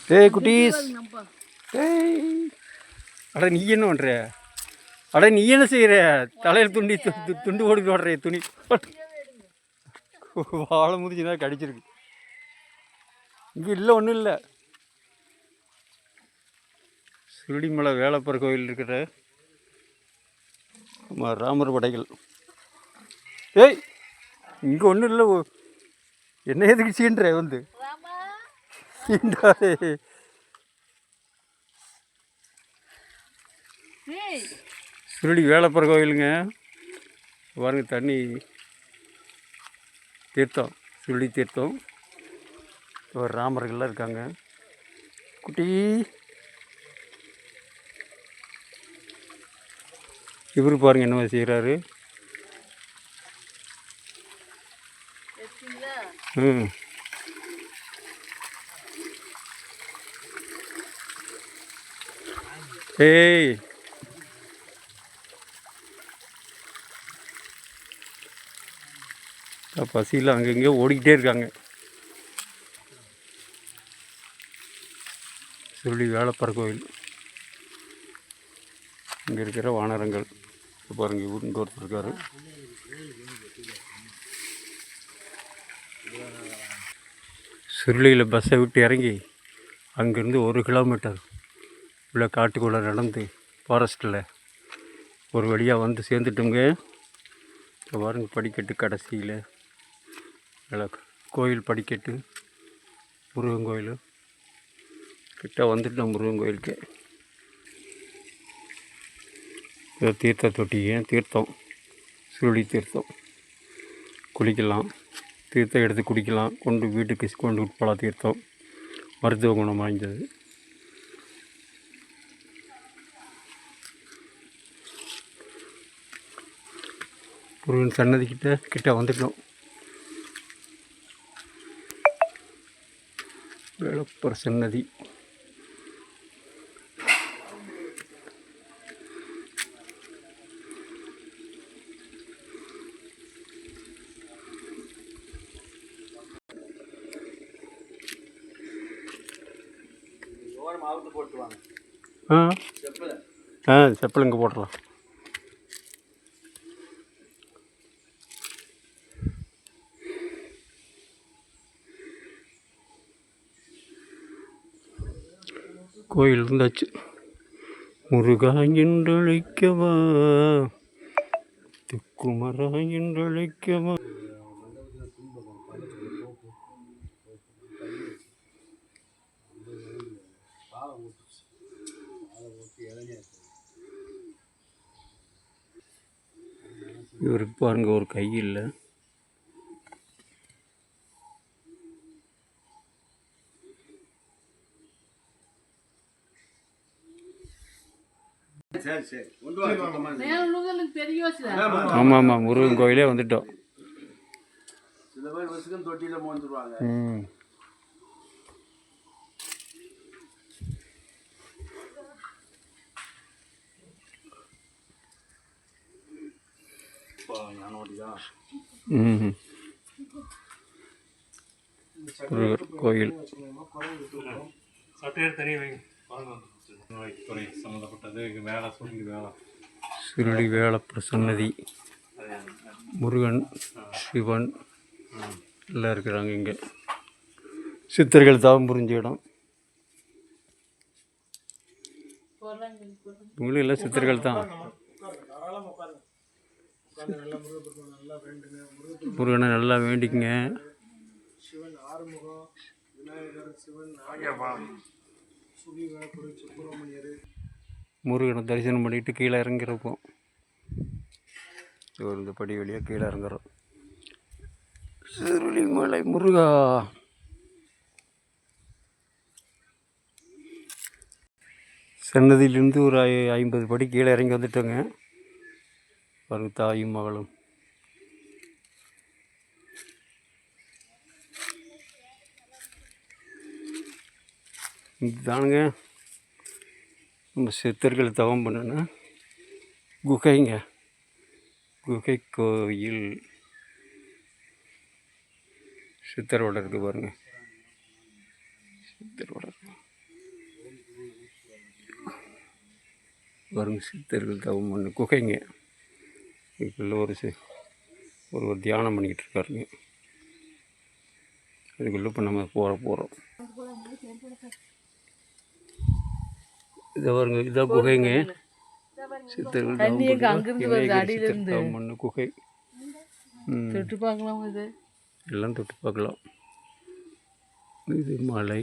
டேய் குட்டீஸ், டேய் அட நீ என்ன பண்ணுற? அட நீ என்ன செய்கிற? தலையில் துண்டு போட்டு ஓடுற துணி வாழை முதிச்சுனா கடிச்சிருக்கு. இங்கே இல்லை, ஒன்றும் இல்லை. சுருளிமலை வேலப்பர் கோயில் இருக்கிற ராமர் படைகள். ஏய் இங்கே ஒன்றும் இல்லை. என்ன எதுக்கு சீன்ற வந்து சீண்டாதே. சுருளி வேலப்பர் கோயிலுங்க பாருங்க. தண்ணி தீர்த்தம், சுருளி தீர்த்தம். ஒரு ராமர்கள்லாம் இருக்காங்க. குட்டி இவரு பாருங்க என்ன செய்கிறாரு. ஏய் பசியில் அங்கங்கே ஓடிக்கிட்டே இருக்காங்க. சுருளி வேலப்பர் கோயில். இங்கே இருக்கிற வானரங்கள் பாருங்க. இங்கே ஒருத்தர் இருக்காரு. சுருளியில் பஸ்ஸை விட்டு இறங்கி அங்கேருந்து 1 கிலோமீட்டர் உள்ள காட்டுக்குள்ளே நடந்து ஃபாரஸ்ட்டில் ஒரு வழியாக வந்து சேர்ந்துட்டோங்க. இப்போ பாருங்க படிக்கட்டு கடைசியில் கோயில் படிக்கட்டு. முருகன் கோயில் கிட்ட வந்துட்டோம். முருகன் கோயிலுக்கு தீர்த்த தொட்டிங்க. தீர்த்தம் சுருளி தீர்த்தம். குளிக்கலாம், தீர்த்தம் எடுத்து குடிக்கலாம், வீட்டுக்கு கொண்டு போகலாம். தீர்த்தம் மருத்துவ குணம் வாய்ந்தது. முருகன் சன்னதி கிட்ட வந்துட்டோம். வேலப்பர் சன்னதி. செப்பல் இங்கே போட்டுடலாம். கோயில் இருந்தாச்சு. முருகா என்றழைக்கவா, திக்குமரா என்றழைக்கவா. இவருக்கு பாருங்க ஒரு கை இல்லை. ஆமாம் ஆமாம், முருகன் கோயிலே வந்துட்டோம். முருகர் கோயில் சுருளி வேலப்பர் சன்னதி. முருகன், சிவன் எல்லாம் இருக்கிறாங்க. இங்கே சித்தர்கள் தவம் புரிஞ்ச இடம். இவங்களும் எல்லாம் சித்தர்கள் தான். முருகனை நல்லா வேண்டிக்குங்க. முருகனை தரிசனம் பண்ணிட்டு கீழே இறங்கிறப்போம். இந்த படி வழியாக கீழே இறங்குறோம். சுருளிமலை முருகா. சன்னதியிலிருந்து ஒரு 50 படி கீழே இறங்கி வந்துட்டோங்க. பாருங்க, தாயும் மகளும். இதுதானுங்க நம்ம சித்தர்கள் தவம் பண்ணுன்னா குகைங்க. குகை கோயில் சித்தரோட இருக்குது பாருங்க. சித்தரோட பாருங்க சித்தர்கள் தவம் பண்ண குகைங்க. இதுக்குள்ளே ஒரு தியானம் பண்ணிக்கிட்டு இருக்காருங்க. அதுக்குள்ளே இப்போ நம்ம போகிறோம். இதை பாருங்க, இதான் குகைங்க. சித்தர்கள் தவம் பண்ண குகை. தொட்டு பார்க்கலாம், இது எல்லாம் தொட்டு பார்க்கலாம். இது மலை.